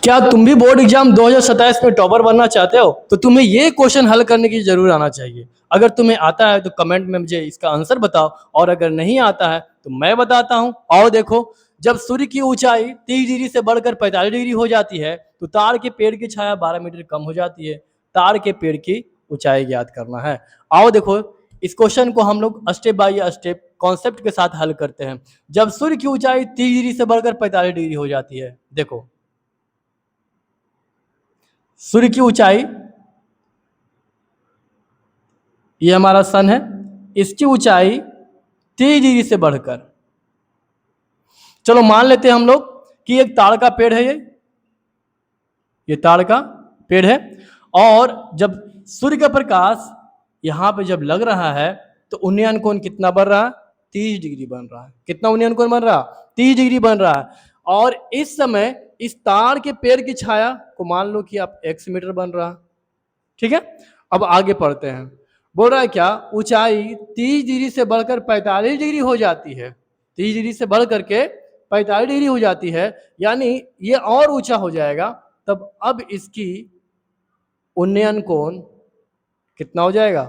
क्या तुम भी बोर्ड एग्जाम 2027 में टॉपर बनना चाहते हो? तो तुम्हें ये क्वेश्चन हल करने की जरूर आना चाहिए। अगर तुम्हें आता है तो कमेंट में मुझे इसका आंसर बताओ, और अगर नहीं आता है तो मैं बताता हूँ। आओ देखो, जब सूर्य की ऊंचाई 30 डिग्री से बढ़कर 45 डिग्री हो जाती है तो ताड़ के पेड़ की छाया 12 मीटर कम हो जाती है। ताड़ के पेड़ की ऊंचाई ज्ञात करना है। आओ देखो, इस क्वेश्चन को हम लोग स्टेप बाय स्टेप कॉन्सेप्ट के साथ हल करते हैं। जब सूर्य की ऊंचाई 30 डिग्री से बढ़कर 45 डिग्री हो जाती है, देखो सूर्य की ऊंचाई, ये हमारा सन है, इसकी ऊंचाई 30 डिग्री से बढ़कर, चलो मान लेते हैं हम लोग कि एक ताड़ का पेड़ है, ये ताड़ का पेड़ है। और जब सूर्य का प्रकाश यहां पे जब लग रहा है तो उन्नयन कोण कितना बन रहा है? 30 डिग्री बन रहा है। कितना उन्नयन कोण बन रहा है? 30 डिग्री बन रहा है। और इस समय इस ताड़ के पेड़ की छाया को मान लो कि आप x मीटर बन रहा है। ठीक है, अब आगे पढ़ते हैं। बोल रहा है क्या? ऊंचाई 30 डिग्री से बढ़कर 45 डिग्री हो जाती है। 30 डिग्री से बढ़ करके 45 डिग्री हो जाती है, यानी ये और ऊंचा हो जाएगा। तब अब इसकी उन्नयन कोण कितना हो जाएगा?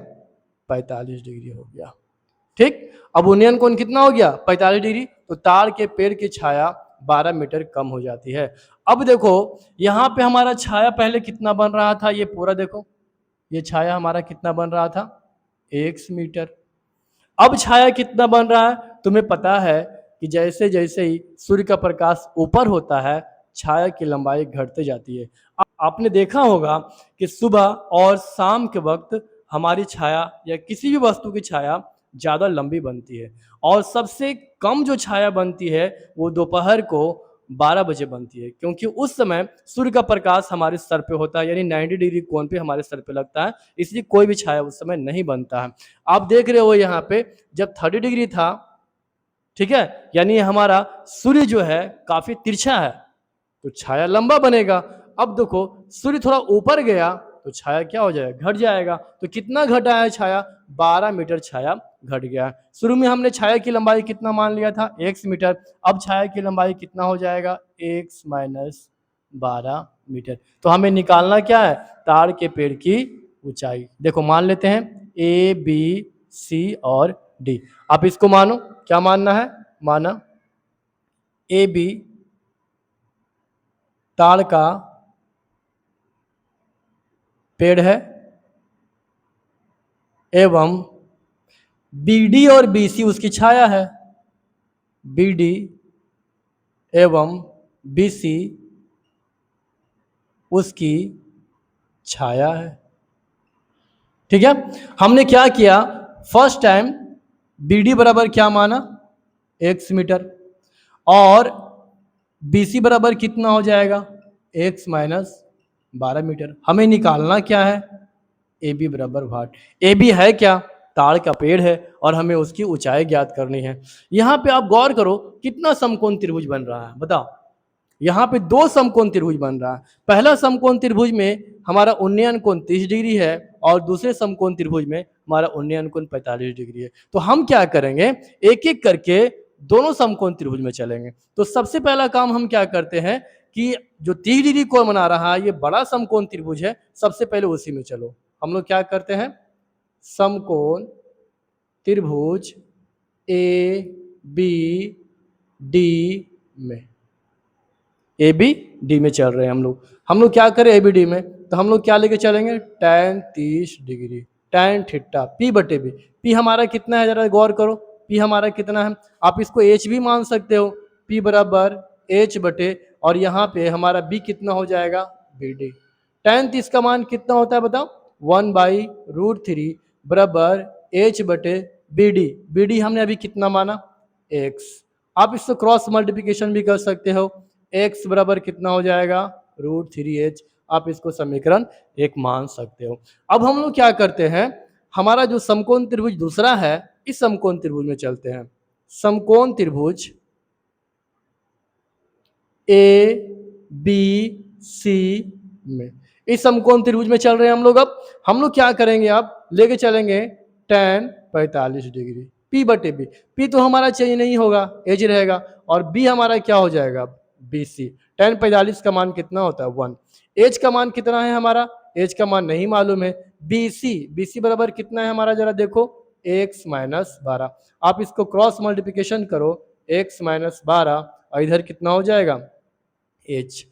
45 डिग्री हो गया। ठीक, अब उन्नयन कोण कितना हो गया? 45 डिग्री। तो ताड़ के पेड़ की छाया 12 मीटर कम हो जाती है। अब देखो यहां पे हमारा छाया पहले कितना बन रहा था, ये पूरा देखो, ये छाया हमारा कितना बन रहा था? x metre. अब छाया कितना बन रहा है? तुम्हें पता है कि जैसे जैसे ही सूर्य का प्रकाश ऊपर होता है छाया की लंबाई घटते जाती है। आपने देखा होगा कि सुबह और शाम के वक्त हमारी छाया या किसी भी वस्तु की छाया ज़्यादा लंबी बनती है, और सबसे कम जो छाया बनती है वो दोपहर को 12 बजे बनती है, क्योंकि उस समय सूर्य का प्रकाश हमारे सर पे होता है, यानी 90 डिग्री कोण पे हमारे सर पे लगता है, इसलिए कोई भी छाया उस समय नहीं बनता है। आप देख रहे हो यहाँ पे जब 30 डिग्री था, ठीक है, यानी हमारा सूर्य जो है काफी तिरछा है तो छाया लंबा बनेगा। अब देखो सूर्य थोड़ा ऊपर गया तो छाया क्या हो जाएगा? घट जाएगा। तो कितना घटा है छाया? 12 मीटर छाया घट गया। शुरू में हमने छाया की लंबाई कितना मान लिया था? x metre. अब छाया की लंबाई कितना हो जाएगा? x minus 12 metre. तो हमें निकालना क्या है? ताड़ के पेड़ की ऊंचाई। देखो मान लेते हैं a b c और d। आप इसको मानो, क्या मानना है? माना ए बी ताड़ का पेड़ है एवं BD और BC उसकी छाया है। BD एवं BC उसकी छाया है। ठीक है, हमने क्या किया? फर्स्ट टाइम BD बराबर क्या माना? x मीटर, और BC बराबर कितना हो जाएगा? x minus 12 metre. हमें निकालना क्या है? AB बराबर वाट। AB है क्या? ताड़ का पेड़ है, और हमें उसकी ऊंचाई ज्ञात करनी है। यहाँ पे आप गौर करो कितना समकोण त्रिभुज बन रहा है, बताओ। यहाँ पे दो समकोण त्रिभुज बन रहा है। पहला समकोण त्रिभुज में हमारा उन्नयन कोण 30 डिग्री है, और दूसरे समकोण त्रिभुज में हमारा उन्नयन कोण 45 डिग्री है। तो हम क्या करेंगे? एक एक करके दोनों समकोण त्रिभुज में चलेंगे। तो सबसे पहला काम हम क्या करते हैं कि जो 30 डिग्री कोण बना रहा है ये बड़ा समकोण त्रिभुज है, सबसे पहले उसी में चलो। हम लोग क्या करते हैं? समकोण त्रिभुज ए बी डी में, ए बी डी में चल रहे हैं हम लोग क्या करें? ए बी डी में तो हम लोग क्या लेके चलेंगे? tan 30 degree, tan theta P बटे बी। पी हमारा कितना है? जरा गौर करो, पी हमारा कितना है? आप इसको एच भी मान सकते हो, पी बराबर एच बटे, और यहाँ पे हमारा बी कितना हो जाएगा? B D. tan 30 का मान कितना होता है बताओ? 1/√3 बराबर एच बटे बी डी। बी डी हमने अभी कितना माना? एक्स। आप इसको क्रॉस मल्टीप्लिकेशन भी कर सकते हो, x बराबर कितना हो जाएगा? √3h। आप इसको समीकरण 1 मान सकते हो। अब हम लोग क्या करते हैं? हमारा जो समकोण त्रिभुज दूसरा है, इस समकोण त्रिभुज में चलते हैं। समकोण त्रिभुज ए बी सी में, इस समकोण त्रिभुज में चल रहे हैं हम लोग। अब हम लोग क्या करेंगे? अब लेके चलेंगे tan 45 डिग्री, पी बटे बी। पी तो हमारा चेंज नहीं होगा, एज रहेगा, और बी हमारा क्या हो जाएगा? BC। tan 45 का मान कितना होता है 1। एच का मान कितना है हमारा, एच का मान नहीं मालूम है। BC बराबर कितना है हमारा, जरा देखो x माइनस 12। आप इसको क्रॉस मल्टीप्लिकेशन करो, x माइनस 12 और इधर कितना हो जाएगा h।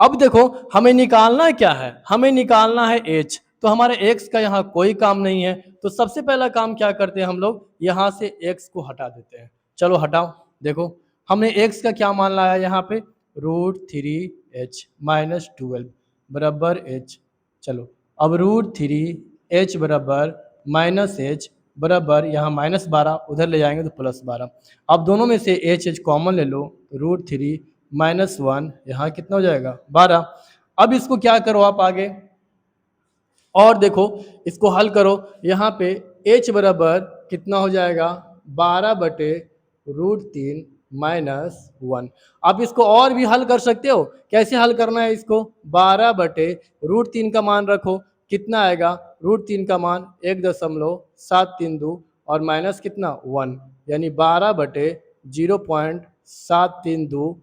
अब देखो हमें निकालना क्या है, हमें निकालना है h। तो हमारे x का यहाँ कोई काम नहीं है, तो सबसे पहला काम क्या करते हैं हम लोग, यहाँ से x को हटा देते हैं। चलो हटाओ, देखो हमने x का क्या मान लाया यहाँ पे, √3h माइनस 12 बराबर h। चलो अब √3h बराबर माइनस h बराबर यहाँ -12 उधर ले जाएंगे तो +12। अब दोनों में से h कॉमन ले लो, √3 -1 यहाँ कितना हो जाएगा 12। अब इसको क्या करो आप आगे, और देखो इसको हल करो, यहाँ पे h बराबर कितना हो जाएगा 12/√3 -1। आप इसको और भी हल कर सकते हो, कैसे हल करना है इसको, 12/√3 का मान रखो, कितना आएगा, √3 का मान 1.732 और माइनस कितना 1, यानी 12/0.732।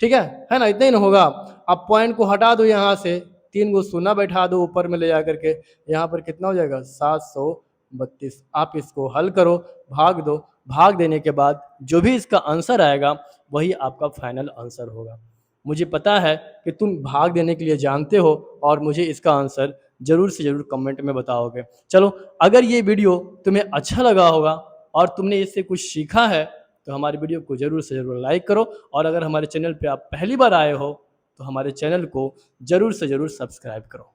ठीक है ना, इतना ही ना होगा। अब पॉइंट को हटा दो यहाँ से, 3 को शून्य बैठा दो ऊपर में ले जा करके, यहाँ पर कितना हो जाएगा 732। आप इसको हल करो, भाग दो, भाग देने के बाद जो भी इसका आंसर आएगा वही आपका फाइनल आंसर होगा। मुझे पता है कि तुम भाग देने के लिए जानते हो और मुझे इसका आंसर ज़रूर से ज़रूर कमेंट में बताओगे। चलो अगर ये वीडियो तुम्हें अच्छा लगा होगा और तुमने इससे कुछ सीखा है तो हमारी वीडियो को ज़रूर से ज़रूर लाइक करो, और अगर हमारे चैनल पे आप पहली बार आए हो तो हमारे चैनल को ज़रूर से ज़रूर सब्सक्राइब करो।